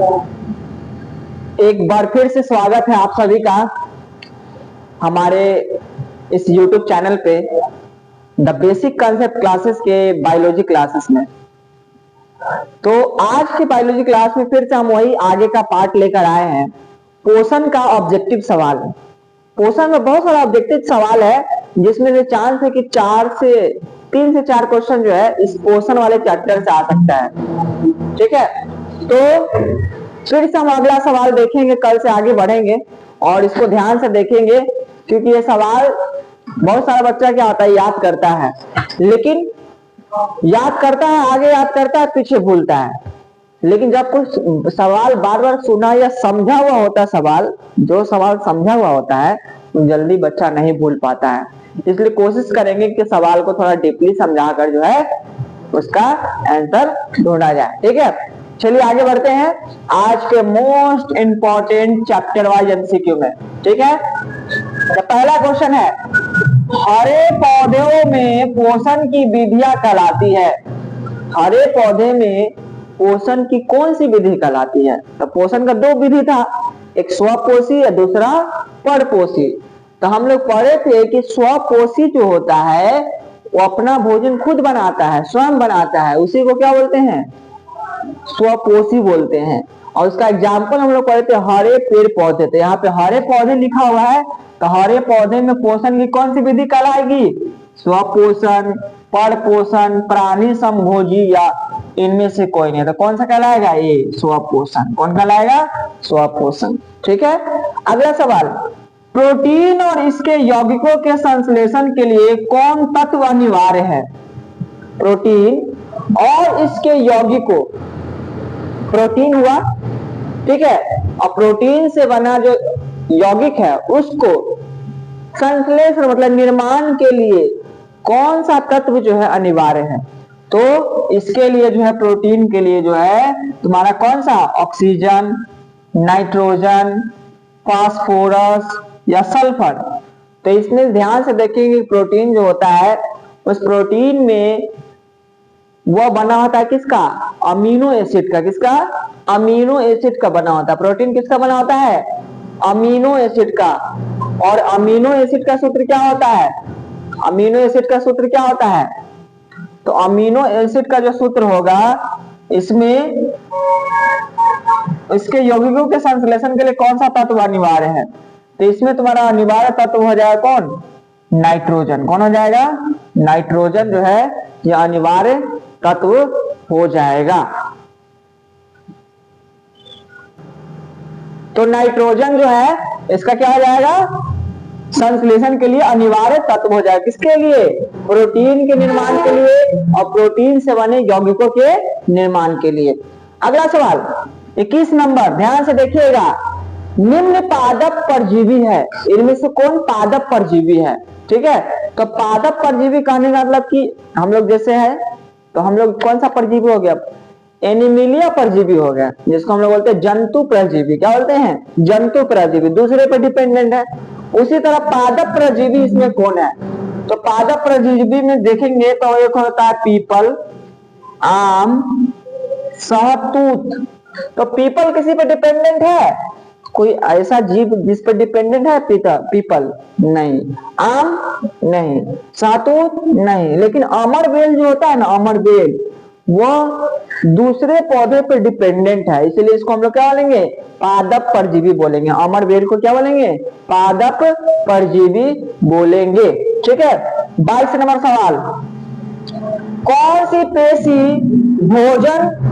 एक बार फिर से स्वागत है आप सभी का हमारे इस YouTube चैनल पे द बेसिक कंसेप्ट क्लासेस के बायोलॉजी क्लासेस में। तो आज की बायोलॉजी क्लास में फिर से हम वही आगे का पार्ट लेकर आए हैं, पोषण का ऑब्जेक्टिव सवाल। पोषण में बहुत सारा ऑब्जेक्टिव सवाल है जिसमें से चांस है कि 3 से 4 क्वेश्चन जो है इस पोषण वाले चैप्टर से आ सकता है। ठीक है, तो फिर से हम अगला सवाल देखेंगे, कल से आगे बढ़ेंगे और इसको ध्यान से देखेंगे क्योंकि ये सवाल बहुत सारा बच्चा क्या होता है याद करता है, लेकिन याद करता है, आगे याद करता है, पीछे भूलता है। लेकिन जब कुछ सवाल बार बार सुना या समझा हुआ होता है, जो सवाल समझा हुआ होता है तो जल्दी बच्चा नहीं भूल पाता है। इसलिए कोशिश करेंगे कि सवाल को थोड़ा डीपली समझाकर जो है उसका आंसर ढूंढा जाए। ठीक है, चलिए आगे बढ़ते हैं आज के most important chapter wise MCQ में। ठीक है, तो पहला क्वेश्चन है, हरे पौधों में पोषण की विधियां कहलाती है। हरे पौधे में पोषण की कौन सी विधि कहलाती है? तो पोषण का 2 विधि था, एक स्वपोषी या दूसरा परपोषी। तो हम लोग पढ़े थे कि स्वपोषी जो होता है वो अपना भोजन खुद बनाता है, स्वयं बनाता है, उसी को क्या बोलते हैं? स्वपोषी बोलते हैं। और उसका एग्जाम्पल हम लोग पढ़े थे हरे पेड़ पौधे। तो यहाँ पे हरे पौधे लिखा हुआ है, तो हरे पौधे में पोषण की कौन सी विधि कहलाएगी? स्वपोषण, परपोषण, प्राणी समभोजी या इनमें से कोई नहीं। तो कौन सा कहलाएगा? ये स्वपोषण। कौन कहलाएगा? स्वपोषण। ठीक है, अगला सवाल, प्रोटीन और इसके यौगिकों के संश्लेषण के लिए कौन तत्व अनिवार्य है? प्रोटीन और इसके यौगिकों, प्रोटीन हुआ, ठीक है, और प्रोटीन से बना जो यौगिक है उसको संश्लेषण मतलब निर्माण के लिए कौन सा तत्व जो है अनिवार्य है? तो इसके लिए जो है प्रोटीन के लिए जो है तुम्हारा कौन सा? ऑक्सीजन, नाइट्रोजन, फास्फोरस या सल्फर। तो इसमें ध्यान से देखेंगे प्रोटीन जो होता है उस प्रोटीन में वह बना होता है किसका? अमीनो एसिड का। किसका? अमीनो एसिड का बना होता है। प्रोटीन किसका बना होता है? अमीनो एसिड का। और अमीनो एसिड का सूत्र क्या होता है? अमीनो एसिड का सूत्र क्या होता है? तो अमीनो एसिड का जो सूत्र होगा इसमें इसके यौगिकों के संश्लेषण के लिए कौन सा तत्व अनिवार्य है? तो इसमें तुम्हारा अनिवार्य तत्व हो जाएगा कौन? नाइट्रोजन। कौन हो जाएगा? नाइट्रोजन जो है यह अनिवार्य तत्व हो जाएगा। तो नाइट्रोजन जो है इसका क्या हो जाएगा? संश्लेषण के लिए अनिवार्य तत्व हो जाएगा। किसके लिए? प्रोटीन के निर्माण के लिए और प्रोटीन से बने यौगिकों के निर्माण के लिए। अगला सवाल 21 नंबर, ध्यान से देखिएगा, निम्न पादप परजीवी है, इनमें से कौन पादप परजीवी है? ठीक है, तो पादप परजीवी कहने का मतलब कि हम लोग जैसे है तो हम लोग कौन सा परजीवी हो गया? एनिमिलिया परजीवी हो गया, जिसको हम लोग बोलते हैं जंतु परजीवी। क्या बोलते हैं? जंतु परजीवी, दूसरे पर डिपेंडेंट है। उसी तरह पादप परजीवी इसमें कौन है? तो पादप परजीवी में देखेंगे तो एक होता है पीपल, आम, शहतूत। तो पीपल किसी पर डिपेंडेंट है? कोई ऐसा जीव जिस पर डिपेंडेंट है पीपल? नहीं। आम? नहीं। शहतूत? नहीं। लेकिन अमर बेल जो होता है ना, अमर बेल, वह दूसरे पौधे पर डिपेंडेंट है, इसलिए इसको हम लोग क्या बोलेंगे? पादप परजीवी बोलेंगे। अमर बेल को क्या बोलेंगे? पादप परजीवी बोलेंगे। ठीक है, 22 नंबर सवाल, कौन सी पेशी भोजन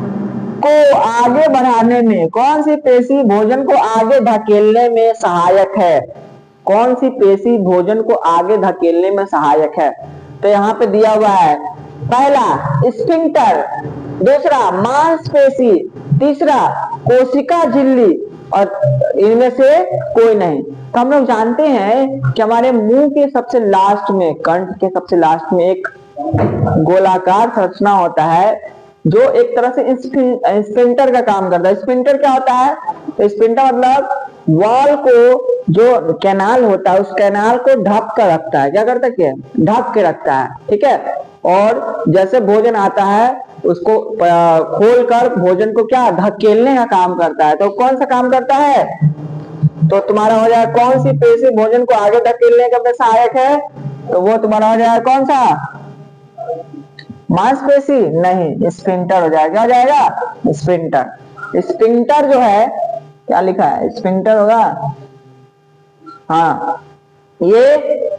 को आगे बढ़ाने में, कौन सी पेशी भोजन को आगे धकेलने में सहायक है? कौन सी पेशी भोजन को आगे धकेलने में सहायक है? तो यहाँ पे दिया हुआ है, पहला स्फिंक्टर, दूसरा मांसपेशी, तीसरा कोशिका झिल्ली और इनमें से कोई नहीं। तो हम लोग जानते हैं कि हमारे मुंह के सबसे लास्ट में, कंठ के सबसे लास्ट में एक गोलाकार संरचना होता है जो एक तरह से स्फिंक्टर का काम करता है। स्फिंक्टर क्या होता है? तो स्फिंक्टर मतलब वॉल को, जो कैनाल होता है उस कैनाल को ढक कर रखता है। क्या करता है? ढक के रखता है। ठीक है, और जैसे भोजन आता है उसको खोलकर भोजन को क्या धकेलने का काम करता है। तो कौन सा काम करता है? तो तुम्हारा हो जाएगा कौन सी पेशी भोजन को आगे धकेलने का में सहायक है? तो वो तुम्हारा हो जाएगा कौन सा? मांसपेशी नहीं, स्फिंक्टर हो जाएगा। क्या हो जाएगा? स्फिंक्टर। स्फिंक्टर जो है, क्या लिखा है? स्फिंक्टर होगा। हाँ, ये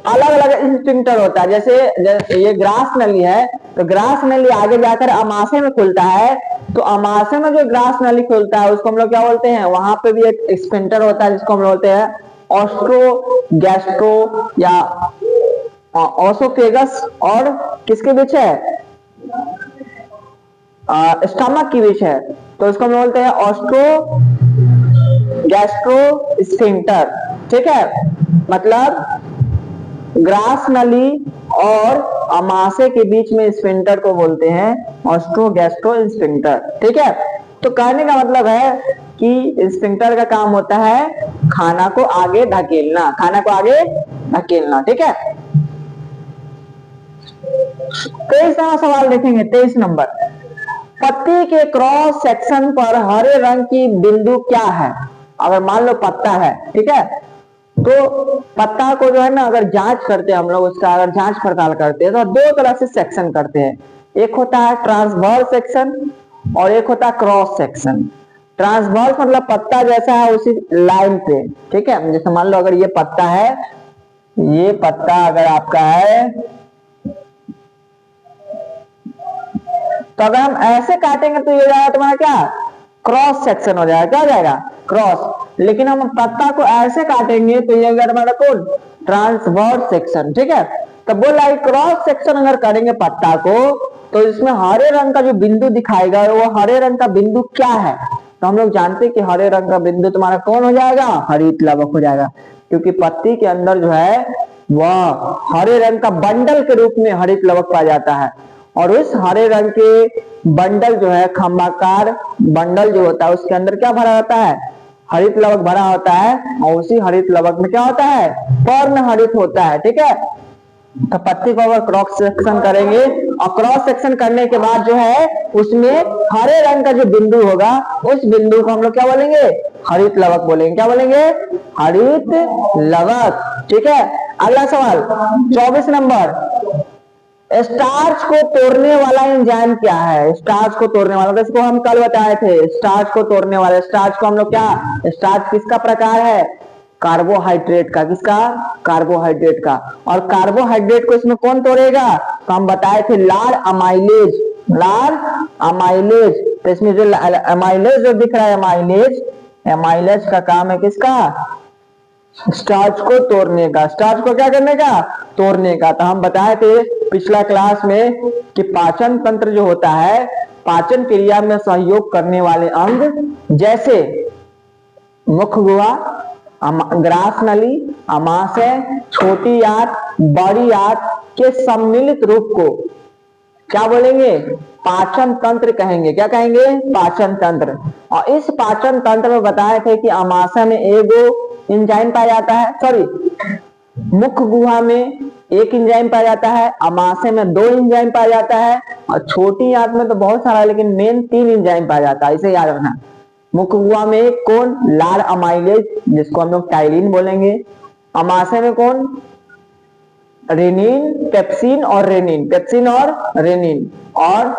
अलग अलग स्फिंक्टर होता है। जैसे ये ग्रास नली है, तो ग्रास नली आगे जाकर अमाशय में खुलता है। तो अमाशय में जो ग्रास नली खुलता है उसको हम लोग क्या बोलते हैं? वहां पे भी एक स्फिंक्टर होता है जिसको हम बोलते हैं ऑस्ट्रो गैस्ट्रो या ओसोफेगस और किसके बीच है? स्टमक के बीच है। तो इसको हम बोलते हैं ऑस्ट्रो गैस्ट्रो स्फिंक्टर। ठीक है, मतलब ग्रास नली और अमाशय के बीच में स्फिंक्टर को बोलते हैं ऑस्ट्रो गैस्ट्रो स्फिंक्टर। ठीक है, तो कहने का मतलब है कि स्फिंक्टर का काम होता है खाना को आगे धकेलना, खाना को आगे धकेलना। ठीक है, 23वां सवाल देखेंगे। 23 नंबर, पत्ती के क्रॉस सेक्शन पर हरे रंग की बिंदु क्या है? अगर मान लो पत्ता है, ठीक है, तो पत्ता को जो है ना अगर जांच करते हैं हम लोग, उसका अगर जांच पड़ताल करते हैं तो दो तरह से सेक्शन करते हैं। एक होता है ट्रांसवर्स सेक्शन और एक होता है क्रॉस सेक्शन। ट्रांसवर्स मतलब पत्ता जैसा है उसी लाइन पे। ठीक है, जैसे मान लो अगर ये पत्ता है, ये पत्ता अगर आपका है, तो अगर हम ऐसे काटेंगे तो ये जाएगा तुम्हारा क्या? क्रॉस सेक्शन हो जाएगा। क्या हो जाएगा? क्रॉस। लेकिन हम पत्ता को ऐसे काटेंगे तो ये हमारा कौन? Transverse section. ठीक है, तो बोला क्रॉस सेक्शन अगर करेंगे पत्ता को तो इसमें हरे रंग का जो बिंदु दिखाएगा वो हरे रंग का बिंदु क्या है? तो हम लोग जानते हैं कि हरे रंग का बिंदु तुम्हारा कौन हो जाएगा? हरित लवक हो जाएगा, क्योंकि पत्ती के अंदर जो है वह हरे रंग का बंडल के रूप में हरित लवक पाया जाता है। और उस हरे रंग के बंडल जो है, खंभाकार बंडल जो होता है उसके अंदर क्या भरा होता है? हरित लवक भरा होता है। और उसी हरित लवक में क्या होता है? पर्ण हरित होता है। ठीक है, तो पत्ती को अगर क्रॉस सेक्शन करेंगे और क्रॉस सेक्शन करने के बाद जो है उसमें हरे रंग का जो बिंदु होगा उस बिंदु को हम लोग क्या बोलेंगे? हरित लवक बोलेंगे। क्या बोलेंगे? हरित लवक। ठीक है, अगला सवाल 24 नंबर, स्टार्च को तोड़ने वाला एंजाइम क्या है? स्टार्च को तोड़ने वाला, इसको हम कल बताए थे। स्टार्च को तोड़ने वाला, स्टार्च को हम लोग क्या, स्टार्च किसका प्रकार है? कार्बोहाइड्रेट का। किसका? कार्बोहाइड्रेट का। और कार्बोहाइड्रेट को इसमें कौन तोड़ेगा? तो हम बताए थे लार अमाइलेज। लार अमाइलेज, तो इसमें जो अमाइलेज जो दिख रहा है, अमाइलेज, अमाइलेज का काम है किसका? स्टार्च को तोड़ने का। स्टार्च को क्या करने का? तोड़ने का। तो हम बताए थे पिछला क्लास में कि पाचन तंत्र जो होता है, पाचन क्रिया में सहयोग करने वाले अंग जैसे मुख गुहा, ग्रास नली, अमाशय, छोटी आंत, बड़ी आंत के सम्मिलित रूप को क्या बोलेंगे? पाचन तंत्र कहेंगे। क्या कहेंगे? पाचन तंत्र। और इस पाचन तंत्र में बताए थे कि अमाशय में एगो एंजाइम पाया जाता है, सॉरी मुख गुहा में एक एंजाइम पाया जाता है, अमाशय में 2 एंजाइम पाया जाता है, और छोटी आंत में तो बहुत सारा लेकिन मेन 3 एंजाइम पाया जाता है। इसे याद रखना। मुख गुहा में कौन? लार अमाइलेज, जिसको हम लोग टाइलिन बोलेंगे। अमाशय में कौन? रेनिन, पेप्सिन और रेनिन, पेप्सिन और रेनिन। और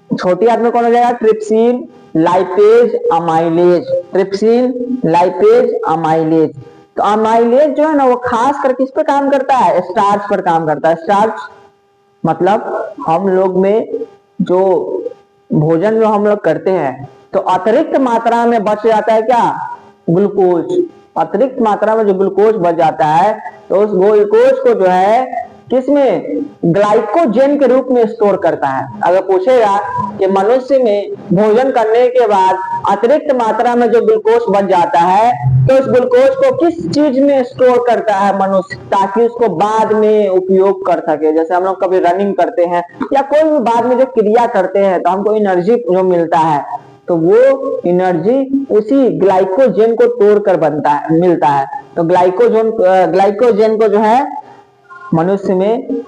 छोटी आंत में कौन हो जाएगा? Trypsin, lipase, amylase. Trypsin, lipase, amylase. तो अमाइलेज जो है ना वो खास कर किस पे काम करता है? स्टार्च पर काम करता है। स्टार्च मतलब हम लोग में जो भोजन जो हम लोग करते हैं तो अतिरिक्त मात्रा में बच जाता है क्या? ग्लूकोज। अतिरिक्त मात्रा में जो ग्लूकोज बच जाता है तो उस ग्लूकोज को जो है किसमें? ग्लाइकोजन के रूप में स्टोर करता है। अगर पूछेगा कि मनुष्य में भोजन करने के बाद अतिरिक्त मात्रा में जो ग्लूकोज बच जाता है तो उस ग्लूकोज को किस चीज में स्टोर करता है मनुष्य, ताकि उसको बाद में उपयोग कर सके। जैसे हम लोग कभी रनिंग करते हैं या कोई भी बाद में जो क्रिया करते हैं तो हमको एनर्जी जो मिलता है तो वो एनर्जी उसी ग्लाइकोजन को तोड़कर बनता है, मिलता है। तो ग्लाइकोजन को जो है मनुष्य में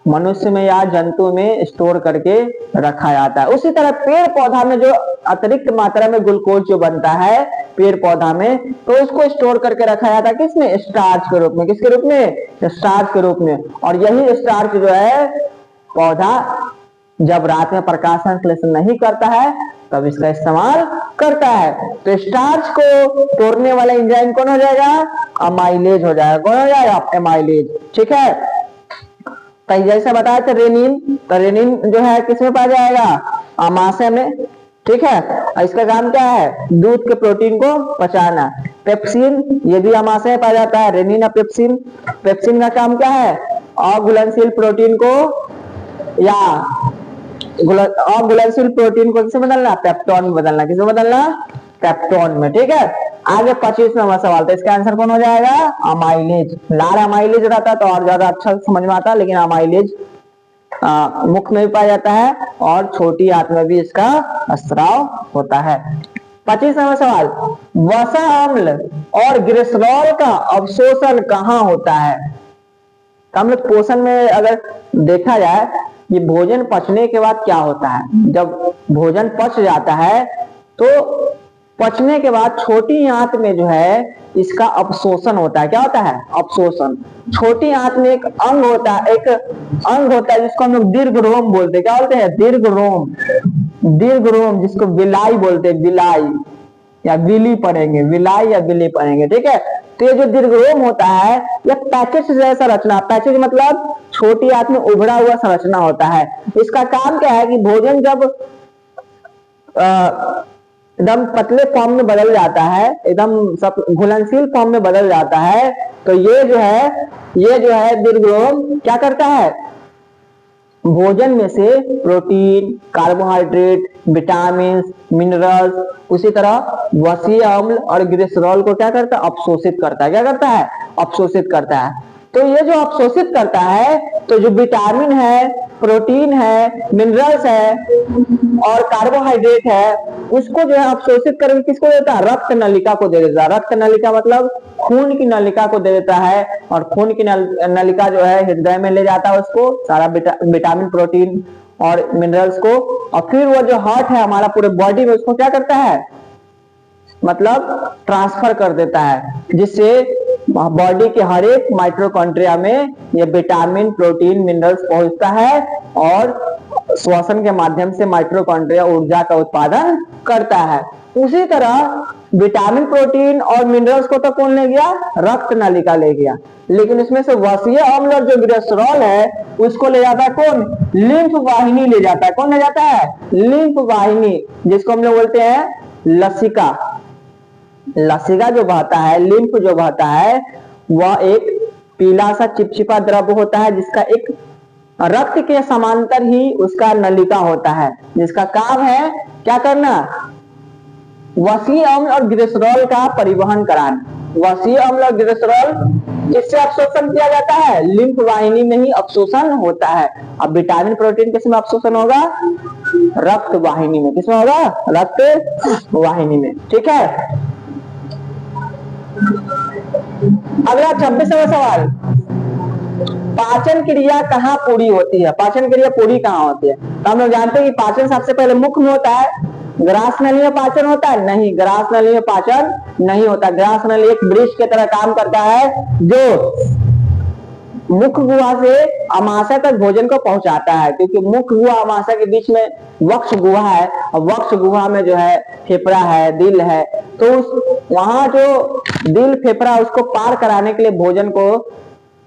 मनुष्य में या जंतु में स्टोर करके रखा जाता है। उसी तरह पेड़ पौधा में जो अतिरिक्त मात्रा में ग्लूकोज जो बनता है पेड़ पौधा में, तो उसको स्टोर करके रखा जाता है किसमें? स्टार्च के रूप में। किसके रूप में? स्टार्च के रूप में। और यही स्टार्च जो है पौधा जब रात में प्रकाश संश्लेषण नहीं करता है तब इसका इस्तेमाल करता है। तो स्टार्च को तोड़ने वाला एंजाइम कौन हो जाएगा? अमाइलेज हो जाएगा। कौन हो जाएगा? एमाइलेज। ठीक है। तो जैसे बताया था रेनिन, तो रेनिन जो है किसमें पाया जाएगा? आमाशय में। ठीक है। और इसका काम क्या है? दूध के प्रोटीन को पचाना। पेप्सिन, ये भी आमाशय में पाया जाता है, रेनिन और पेप्सिन। पेप्सिन का काम क्या है? अघुलनशील प्रोटीन को या अघुलनशील प्रोटीन को किसे बदलना? पेप्टोन में बदलना। किसे बदलना? पेप्टोन में। ठीक है। आगे 25 नंबर सवाल, तो इसका आंसर कौन हो जाएगा? अमाइलेज। लाल अमाइलेज रहता तो और ज्यादा अच्छा समझ में आता, लेकिन अमाइलेज मुख में भी पाया जाता है और छोटी आंत में भी इसका स्राव होता है। 25 नंबर सवाल, वसा अम्ल और ग्लिसरॉल का अवशोषण कहाँ होता है? तो हम लोग पोषण में अगर देखा जाए, ये भोजन पचने के बाद क्या होता है? जब भोजन पच जाता है तो पचने के बाद छोटी आंत में जो है इसका अपशोषण होता है। क्या होता है? अपशोषण। छोटी आंत में एक अंग होता है, जिसको हम लोग दीर्घ रोम बोलते हैं। क्या बोलते हैं? दीर्घ रोम। दीर्घ रोम जिसको विलाई बोलते हैं, विलाई या बिली पढ़ेंगे, विलाई या बिली पढ़ेंगे। ठीक है। तो ये जो दीर्घ रोम होता है यह पैचेज जैसा रचना, पैचेज मतलब छोटी आंत में उभरा हुआ संरचना होता है। इसका काम क्या है कि भोजन जब एकदम पतले फॉर्म में बदल जाता है, एकदम सब घुलनशील फॉर्म में बदल जाता है, तो ये जो है दीर्घ रोम क्या करता है? भोजन में से प्रोटीन, कार्बोहाइड्रेट, विटामिन, मिनरल्स, उसी तरह वसीय अम्ल और ग्लिसरॉल को क्या करता है? अपशोषित करता है। क्या करता है? अपशोषित करता है। तो ये जो अपशोषित करता है, तो जो विटामिन है, प्रोटीन है, मिनरल्स है और कार्बोहाइड्रेट है, उसको जो है अपशोषित करके किसको देता है? रक्त नलिका को दे देता है। रक्त नलिका मतलब खून की नलिका को दे देता है, और खून की नलिका जो है हृदय में ले जाता है उसको, सारा विटामिन, प्रोटीन और मिनरल्स को, और फिर वो जो हार्ट है हमारा पूरे बॉडी में उसको क्या करता है? मतलब ट्रांसफर कर देता है, जिससे बॉडी के हर एक माइटोकॉन्ड्रिया में ये विटामिन, प्रोटीन, मिनरल्स पहुंचता है और श्वसन के माध्यम से माइटोकॉन्ड्रिया ऊर्जा का उत्पादन करता है। उसी तरह विटामिन, प्रोटीन और मिनरल्स को तो कौन ले गया? रक्त नलिका ले गया, लेकिन इसमें से वसीय अम्ल और जो ग्लिसरॉल है उसको ले जाता है कौन? लिम्फ वाहिनी ले जाता है। कौन ले जाता है? लिम्फ वाहिनी, जिसको हम लोग बोलते हैं लसिका। लसिका जो बहता है, लिम्फ जो बहता है, वह एक पीला सा चिपचिपा द्रव होता है, जिसका एक रक्त के समांतर ही उसका नलिका होता है, जिसका काम है क्या करना? वसीय अम्ल और ग्लिसरॉल का परिवहन कराना। वसीय अम्ल और ग्लिसरॉल किससे अवशोषण किया जाता है? लिम्फ वाहिनी में ही अवशोषण होता है। अब विटामिन, प्रोटीन किसमें अवशोषण होगा? रक्त वाहिनी में। किसमें होगा? रक्त वाहिनी में। ठीक है। अगला 26वां सवाल, पाचन क्रिया कहाँ पूरी होती है? पाचन क्रिया पूरी कहाँ होती है? तो हम लोग जानते हैं कि पाचन सबसे पहले मुख में होता है। ग्रास नली में पाचन होता है? नहीं, ग्रास नली में पाचन नहीं होता। ग्रास नली एक ब्रिज की तरह काम करता है जो मुख गुहा से अमाशय तक भोजन को पहुंचाता है, क्योंकि मुख गुहा अमाशय के बीच में वक्ष गुहा है, और वक्ष गुहा में जो है फेफड़ा है, दिल है, तो वहां जो दिल फेफड़ा उसको पार कराने के लिए भोजन को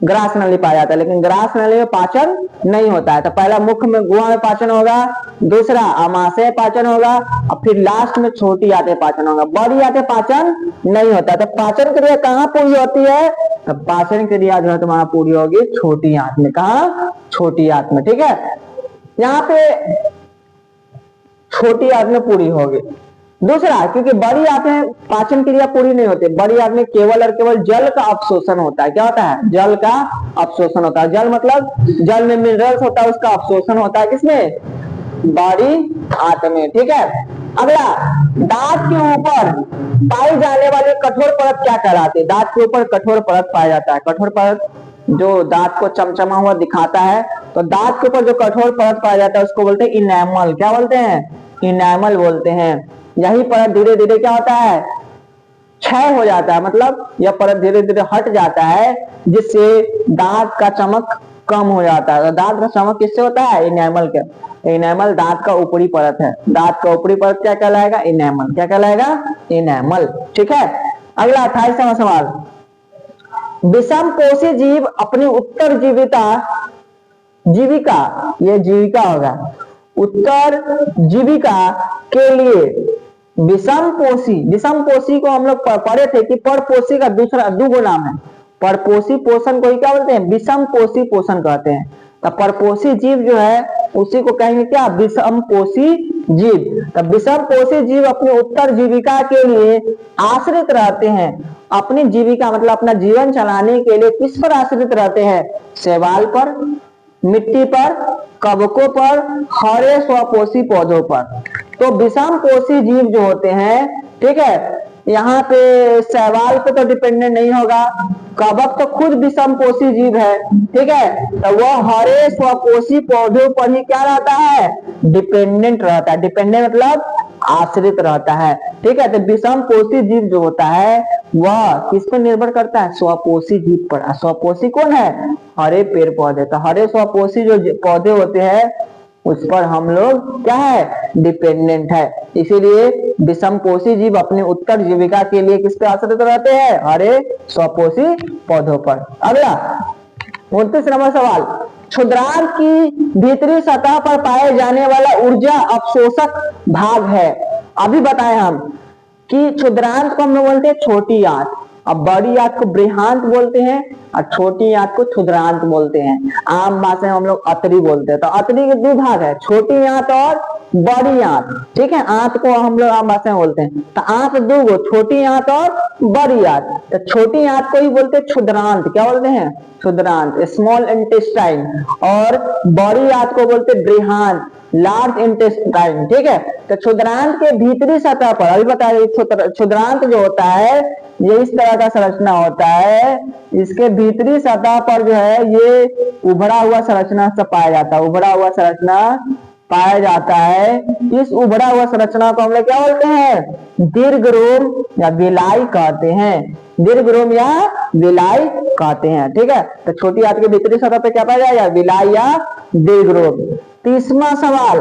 ग्रास नली पाया जाता है, लेकिन ग्रास नली में पाचन नहीं होता है। तो पहला मुख में गुहा में पाचन होगा, दूसरा आमाशय पाचन होगा, और फिर लास्ट में छोटी आंतें पाचन होगा। बड़ी आंतें पाचन नहीं होता। तो पाचन क्रिया कहाँ पूरी होती है? तो पाचन क्रिया जो है तुम्हारा पूरी होगी छोटी आंत में। कहाँ? छोटी आंत में। ठीक है। यहाँ पे छोटी आंत में पूरी होगी। दूसरा, क्योंकि बड़ी आंत में पाचन क्रिया पूरी नहीं होती, बड़ी आंत में केवल और केवल जल का अवशोषण होता है। क्या होता है? जल का अवशोषण होता है। जल मतलब जल में मिनरल्स होता है, उसका अवशोषण होता है। किसमें? बड़ी आंत में। ठीक है। अगला, दांत के ऊपर पाई जाने वाली कठोर परत क्या कहलाती है? दांत के ऊपर कठोर परत पाया जाता है। कठोर परत जो दांत को चमचमा हुआ दिखाता है तो दांत के ऊपर जो कठोर परत पाया जाता है उसको बोलते हैं इनेमल। क्या बोलते हैं? इनेमल बोलते हैं। यही परत धीरे धीरे क्या होता है? क्षय हो जाता है, मतलब यह परत धीरे धीरे हट जाता है, जिससे दांत का चमक कम हो जाता है। तो दांत का चमक किससे होता है? इनेमल के। इनेमल दांत का ऊपरी परत है। दांत का ऊपरी परत क्या कहलाएगा? इनेमल। क्या कहलाएगा? इनेमल। ठीक है। अगला 28वां सवाल, विषमपोषी जीव अपनी उत्तर जीविका, ये जीविका होगा, उत्तर जीविका के लिए विषमपोषी को हम लोग पढ़े थे कि परपोषी का दूसरा दुगो नाम है। परपोषी पोषण को ही क्या बोलते हैं? विषमपोषी पोषण कहते हैं। तो परपोषी जीव जो है उसी को कहेंगे क्या? विषमपोषी जीव। तो विषमपोषी जीव अपनी उत्तर जीविका के लिए आश्रित रहते हैं। अपनी जीविका मतलब अपना जीवन चलाने के लिए किस पर आश्रित रहते हैं? शैवाल पर, मिट्टी पर, कवकों पर, हरे स्वपोषी पौधों पर। तो विषमपोषी जीव जो होते हैं, ठीक है, यहाँ पे शैवाल पे तो डिपेंडेंट नहीं होगा, कवक तो खुद विषमपोषी जीव है, ठीक है, तो वह हरे स्वपोषी पौधों पर ही क्या रहता है? डिपेंडेंट रहता है। डिपेंडेंट मतलब आश्रित रहता है। ठीक है। तो विषमपोषी जीव जो होता है वह किस पर निर्भर करता है? स्वपोषी जीव पर। स्वपोषी कौन है? हरे पेड़ पौधे। तो हरे स्वपोषी जो पौधे होते हैं उस पर हम लोग क्या है? डिपेंडेंट है। इसीलिए विषमपोषी जीव अपनी उत्तर जीविका के लिए किस पे आश्रित रहते हैं? हरे स्वपोषी पौधों पर। अगला 29 नंबर सवाल, क्षुद्रांत की भीतरी सतह पर पाए जाने वाला ऊर्जा अवशोषक भाग है। अभी बताएं हम कि क्षुद्रांत को हम लोग बोलते हैं छोटी आंत, अब बड़ी आंत को बृहंत बोलते हैं और छोटी आंत को क्षुद्रांत बोलते हैं। आम भाषा में हम लोग अतरी बोलते हैं। तो अतरी के दो भाग है, छोटी आंत और बड़ी आंत। ठीक है। आंत को हम लोग आम भाषा में बोलते हैं। तो आंत दो गो, छोटी आंत और बड़ी आंत। तो छोटी आंत को ही बोलते हैं क्षुद्रांत। क्या बोलते हैं? क्षुद्रांत, स्मॉल इंटेस्टाइन। और बड़ी आंत को बोलते हैं बृहंत, लार्ज इंटेस्टाइन। ठीक है। तो क्षुद्रांत के भीतरी सतह पर अभी बताया, क्षुद्रांत जो होता है ये इस तरह का संरचना होता है। इसके भीतरी सतह पर जो है ये उभरा हुआ संरचना से पाया जाता है। उभरा हुआ संरचना पाया जाता है। इस उभरा हुआ संरचना को हम लोग क्या बोलते हैं? दीर्घरोम या विलाई कहते हैं। दीर्घरोम या विलाई कहते हैं। ठीक है। तो छोटी आंत के भीतरी सतह पे क्या पाया जाएगा? विलाई या दीर्घरोम। 30वां सवाल,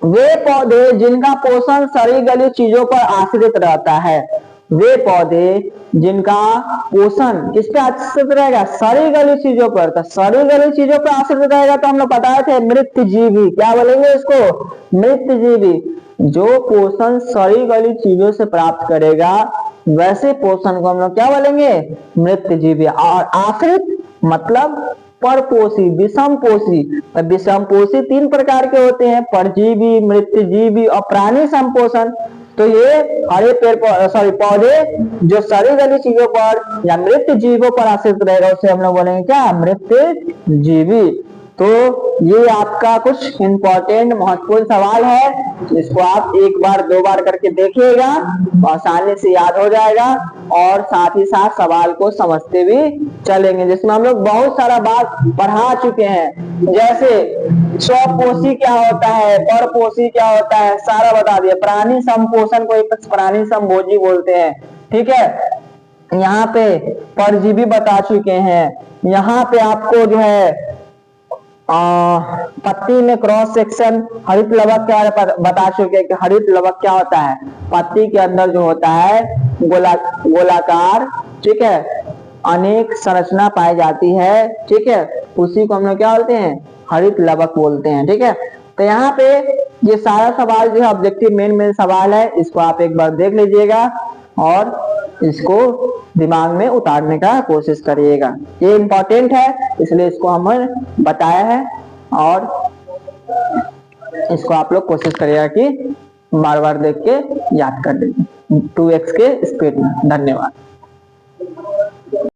वे पौधे जिनका पोषण सड़ी गली चीजों पर आश्रित रहता है। वे पौधे जिनका पोषण किस पे आश्रित रहेगा? सड़ी गली चीजों पर। तो सड़ी गली चीजों पर आश्रित रहेगा तो हम लोग बताए थे मृतजीवी। क्या बोलेंगे इसको? मृतजीवी। जो पोषण सड़ी गली चीजों से प्राप्त करेगा वैसे पोषण को हम लोग क्या बोलेंगे? मृतजीवी। और आश्रित मतलब परपोषी, विषमपोषी। विषमपोषी 3 प्रकार के होते हैं, परजीवी, मृतजीवी और प्राणी संपोषण। तो ये हरे पौधे जो सड़ी गली चीजों पर या मृत जीवों पर आश्रित रहेगा उसे हम लोग बोलेंगे क्या? मृतजीवी। तो ये आपका कुछ इंपॉर्टेंट महत्वपूर्ण सवाल है। इसको आप एक बार 2 बार करके देखिएगा, आसानी से याद हो जाएगा और साथ ही साथ सवाल को समझते भी चलेंगे, जिसमें हम लोग बहुत सारा बात पढ़ा चुके हैं। जैसे स्वपोषी क्या होता है, परपोषी क्या होता है, सारा बता दिया। प्राणी संपोषण को प्राणी संभोजी बोलते हैं। ठीक है। यहाँ पे परजीवी बता चुके हैं। यहाँ पे आपको जो है पत्ती में क्रॉस सेक्शन हरित लवक क्या बता चुके हैं कि हरित लवक क्या होता है? पत्ती के अंदर जो होता है गोलाकार, ठीक है, अनेक संरचना पाई जाती है। ठीक है। उसी को हम लोग क्या बोलते हैं? हरित लवक बोलते हैं। ठीक है। तो यहाँ पे ये सारा सवाल जो है ऑब्जेक्टिव मेन सवाल है, इसको आप एक बार देख लीजिएगा और इसको दिमाग में उतारने का कोशिश करिएगा। ये इंपॉर्टेंट है इसलिए इसको हमने बताया है और इसको आप लोग कोशिश करिएगा कि बार बार देख के याद कर लीजिए 2x के स्पीड में। धन्यवाद।